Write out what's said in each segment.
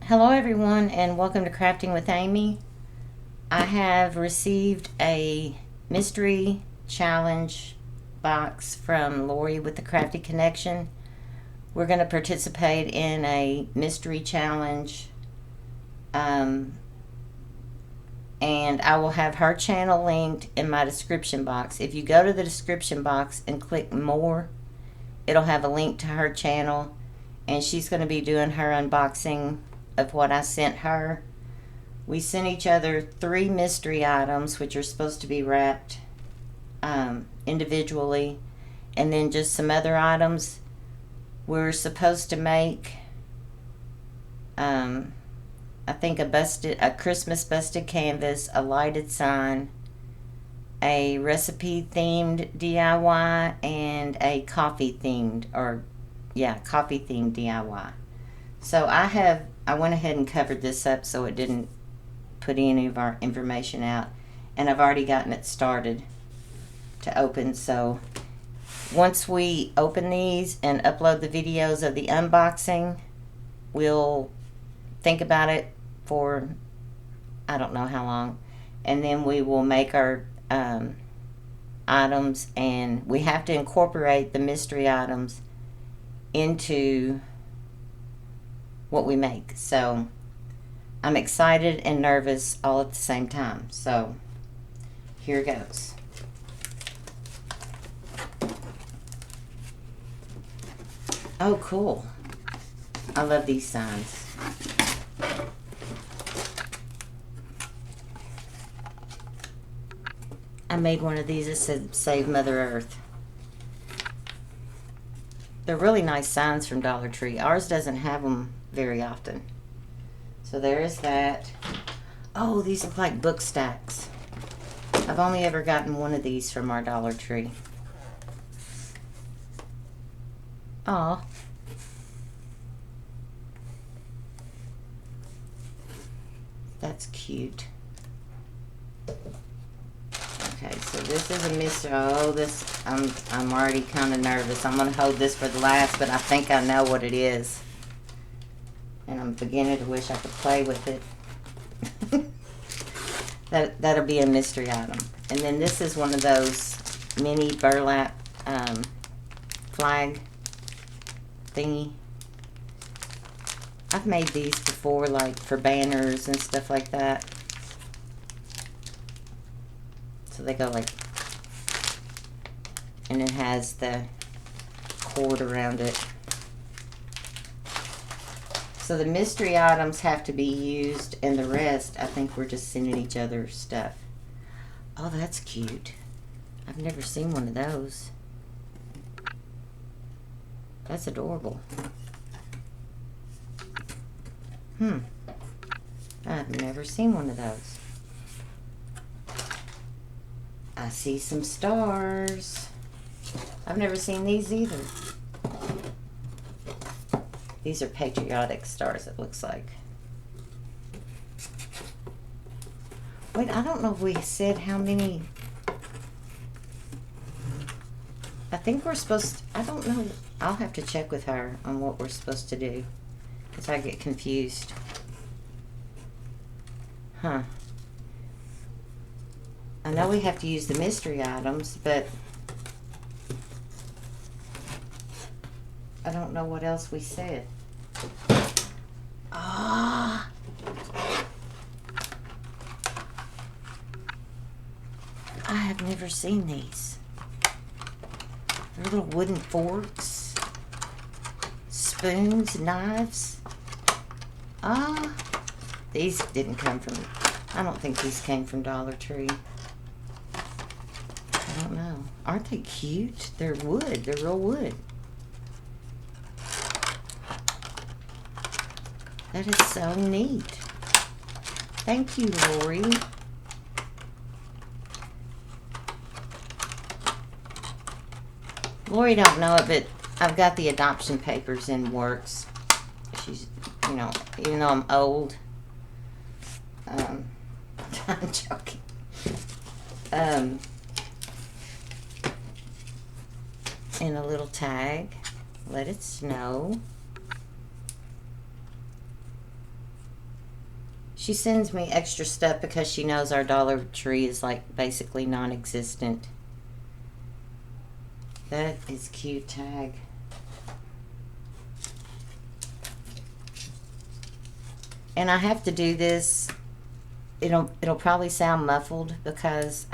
Hello everyone and welcome to Crafting with Amy. I have received a mystery challenge box from Lori with the Crafty Connection. We're going to participate in a mystery challenge, and I will have her channel linked in my description box. If you go to the description box and click more, it'll have a link to her channel, and she's going to be doing her unboxing of what I sent her. We sent each other 3 mystery items, which are supposed to be wrapped individually, and then just some other items. We're supposed to make, I think, a Christmas busted canvas, a lighted sign, a recipe themed DIY, and a coffee themed DIY. So I went ahead and covered this up so it didn't put any of our information out, and I've already gotten it started to open. So once we open these and upload the videos of the unboxing, we'll think about it for I don't know how long, and then we will make our items, and we have to incorporate the mystery items into what we make. So I'm excited and nervous all at the same time. So here goes. Oh, cool. I love these signs. I made one of these that said Save Mother Earth. They're really nice signs from Dollar Tree. Ours doesn't have them very often. So there is that. Oh, these look like book stacks. I've only ever gotten one of these from our Dollar Tree. Aw. That's cute. Okay, so this is a mystery. Oh, I'm already kind of nervous. I'm going to hold this for the last, but I think I know what it is. And I'm beginning to wish I could play with it. That'll be a mystery item. And then this is one of those mini burlap flag thingy. I've made these before, like for banners and stuff like that. So they go like, and it has the cord around it. So the mystery items have to be used, and the rest, I think we're just sending each other stuff. Oh, that's cute. I've never seen one of those. That's adorable. I've never seen one of those. I see some stars. I've never seen these either. These are patriotic stars, it looks like. Wait, I don't know if we said how many. I think we're supposed to, I don't know. I'll have to check with her on what we're supposed to do, because I get confused. Huh. I know we have to use the mystery items, but I don't know what else we said. Ah! I have never seen these. They're little wooden forks, spoons, knives. Ah! These didn't come from, I don't think these came from Dollar Tree. I don't know. Aren't they cute? They're wood. They're real wood. That is so neat. Thank you, Lori. Lori don't know it, but I've got the adoption papers in works. She's, even though I'm old. I'm joking. And a little tag. Let it snow. She sends me extra stuff because she knows our Dollar Tree is like basically non-existent. That is cute tag. And I have to do this. It'll probably sound muffled because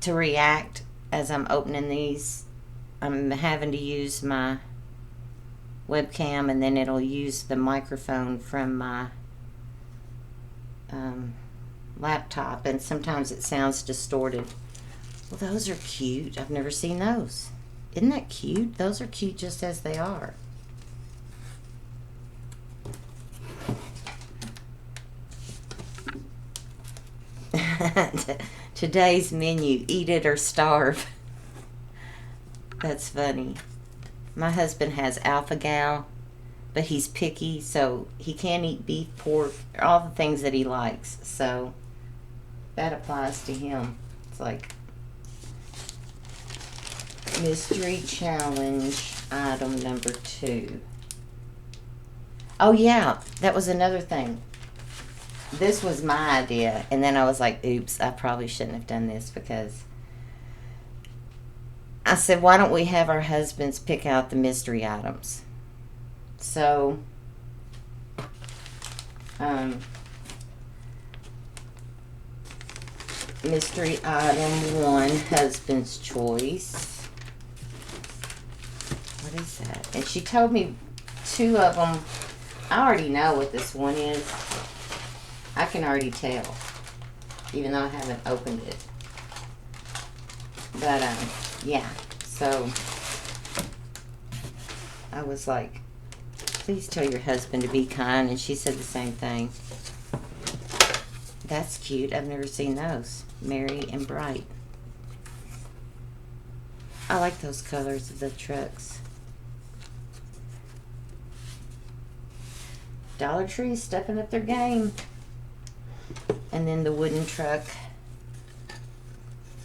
to react as I'm opening these, I'm having to use my webcam, and then it'll use the microphone from my laptop, and sometimes it sounds distorted. Well, those are cute. I've never seen those. Isn't that cute? Those are cute just as they are. Today's menu, eat it or starve. That's funny. My husband has alpha-gal, but he's picky, so he can't eat beef, pork, all the things that he likes. So that applies to him. It's like mystery challenge item number 2. Oh yeah, that was another thing. This was my idea, and then I was like, oops, I probably shouldn't have done this, because I said, why don't we have our husbands pick out the mystery items? So, mystery item 1, husband's choice. What is that? And she told me 2 of them. I already know what this one is. I can already tell, even though I haven't opened it. But, yeah, so I was like, please tell your husband to be kind, and she said the same thing. That's cute. I've never seen those. Merry and bright. I like those colors of the trucks. Dollar Tree stepping up their game. And then the wooden truck.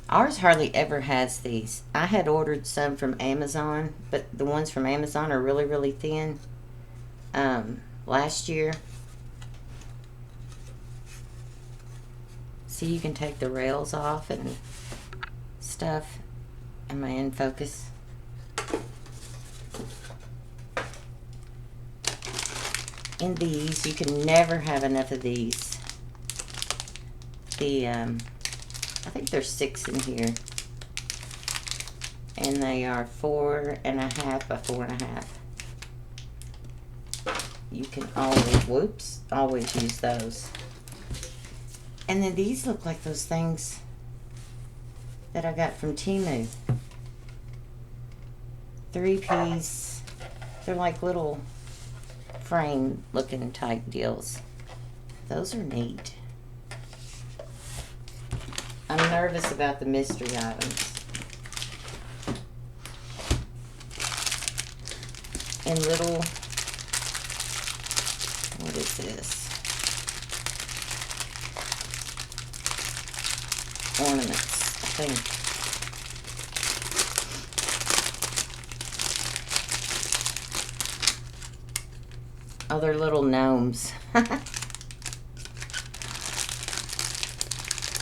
Ours hardly ever has these. I had ordered some from Amazon, but the ones from Amazon are really, really thin. Last year. See, you can take the rails off and stuff. Am I in focus? In these, you can never have enough of these. I think there's 6 in here. And they are 4.5 by 4.5. You can always use those. And then these look like those things that I got from Temu. 3-piece. They're like little frame looking type deals. Those are neat. I'm nervous about the mystery items. And little, what is this? Ornaments, I think. Oh, they're little gnomes.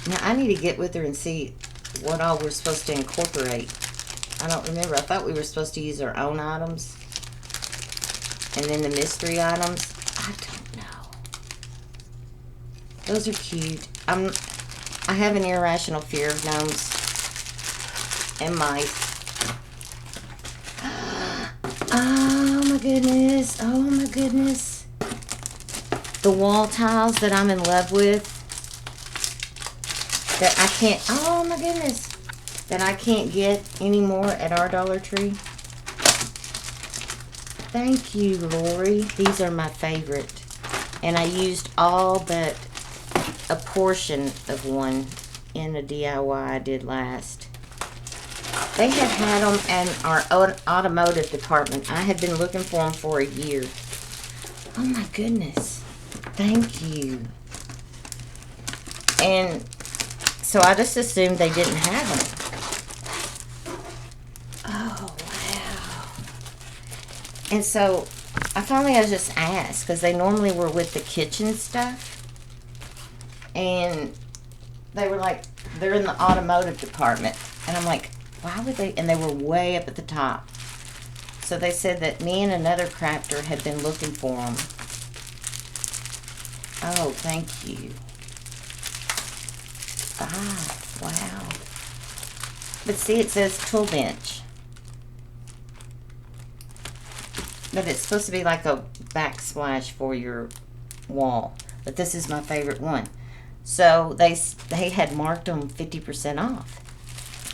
Now, I need to get with her and see what all we're supposed to incorporate. I don't remember. I thought we were supposed to use our own items. And then the mystery items. I don't know. Those are cute. I have an irrational fear of gnomes and mice. Oh, my goodness. Oh, my goodness. The wall tiles that I'm in love with. That I can't, oh my goodness, that I can't get anymore at our Dollar Tree. Thank you, Lori. These are my favorite. And I used all but a portion of one in a DIY I did last. They have had them in our automotive department. I had been looking for them for a year. Oh my goodness. Thank you. And so I just assumed they didn't have them. Oh, wow. And so I finally I just asked because they normally were with the kitchen stuff, and they were like, they're in the automotive department, and I'm like, why would they? And they were way up at the top. So they said that me and another crafter had been looking for them. Oh, thank you. Ah, wow. But see, it says tool bench. But it's supposed to be like a backsplash for your wall. But this is my favorite one. So they had marked them 50% off.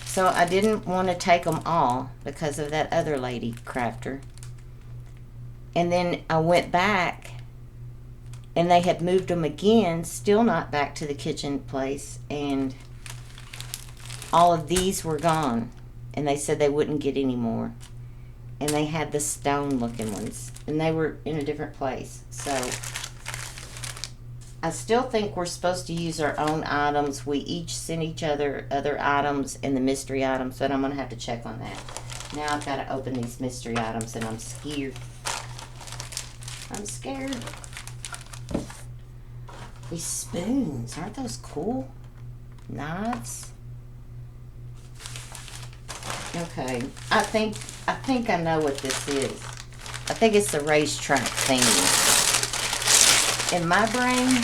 So I didn't want to take them all because of that other lady crafter. And then I went back, and they had moved them again, still not back to the kitchen place, and all of these were gone. And they said they wouldn't get any more. And they had the stone looking ones, and they were in a different place. So I still think we're supposed to use our own items. We each send each other items and the mystery items, but I'm going to have to check on that. Now I've got to open these mystery items, and I'm scared. I'm scared. These spoons, aren't those cool? Knives. Okay, I think I know what this is. I think it's the racetrack thing. In my brain,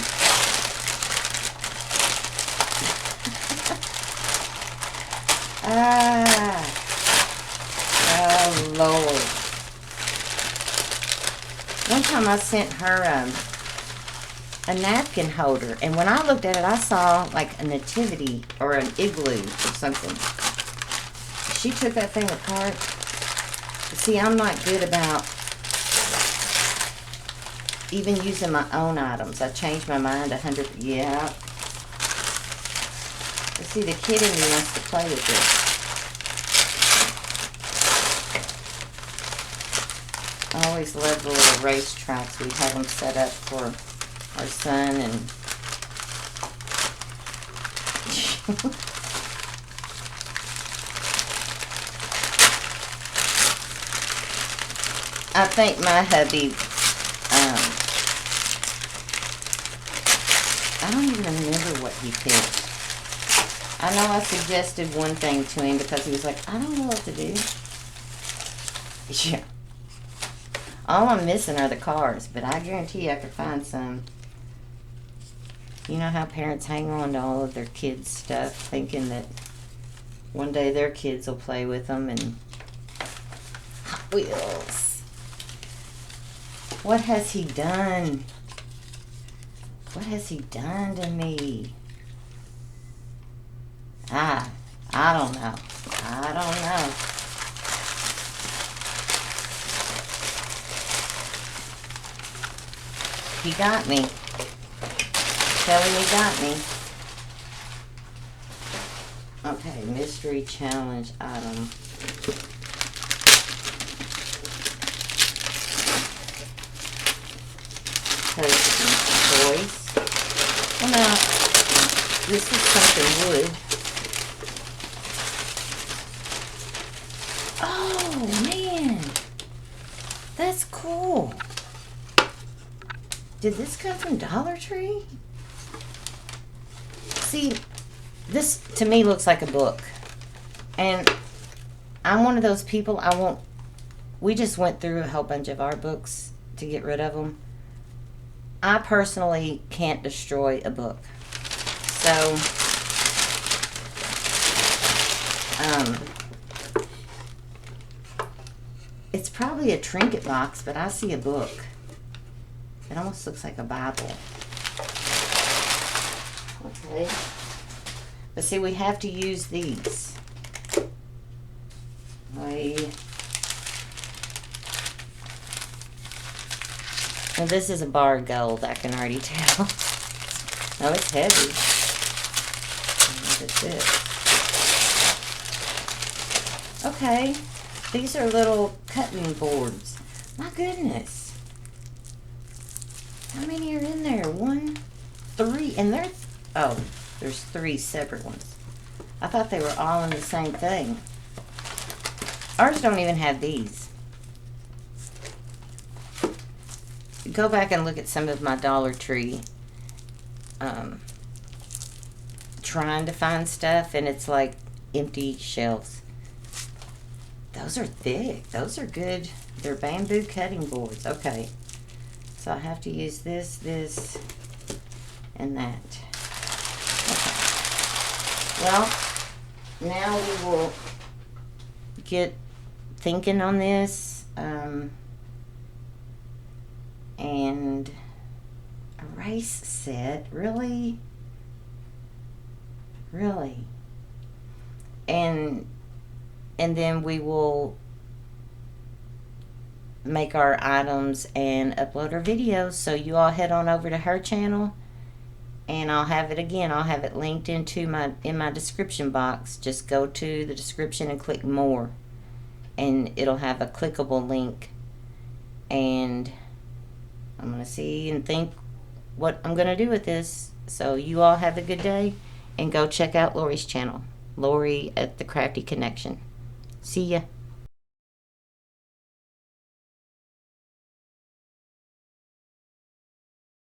oh Lord. One time I sent her a napkin holder, and when I looked at it, I saw like a nativity or an igloo or something. She took that thing apart. See, I'm not good about even using my own items. I changed my mind 100. Yeah. But see, the kid in me wants to play with this. I always love the little race tracks. We have them set up for our son, and I think my hubby, I don't even remember what he picked. I know I suggested one thing to him because he was like, I don't know what to do. Yeah. All I'm missing are the cars, but I guarantee you I could find some. You know how parents hang on to all of their kids' stuff, thinking that one day their kids will play with them, and Hot Wheels. What has he done? What has he done to me? I don't know. I don't know. He got me. Kelly, he got me. Okay, mystery challenge item. Toys. Well, now, this is something wood. Oh, man. That's cool. Did this come from Dollar Tree? See, this to me looks like a book. And I'm one of those people, we just went through a whole bunch of our books to get rid of them. I personally can't destroy a book. So, it's probably a trinket box, but I see a book. It almost looks like a Bible. Okay. But see, we have to use these. Well, this is a bar of gold, I can already tell. Oh, it's heavy. What is this? Okay. These are little cutting boards. My goodness. How many are in there? 1, 3, and there's 3 separate ones. I thought they were all in the same thing. Ours don't even have these. go back and look at some of my Dollar Tree trying to find stuff, and it's like empty shelves. Those are thick. Those are good. They're bamboo cutting boards. Okay. So I have to use this, and that. Okay. Well, now we will get thinking on this. And a rice set. Really? Really? And then we will make our items and upload our videos. So you all head on over to her channel, and I'll have it again. I'll have it linked in my description box. Just go to the description and click more, and it'll have a clickable link. And I'm gonna see and think what I'm gonna do with this. So you all have a good day, and go check out Lori's channel, Lori at the Crafty Connection. See ya.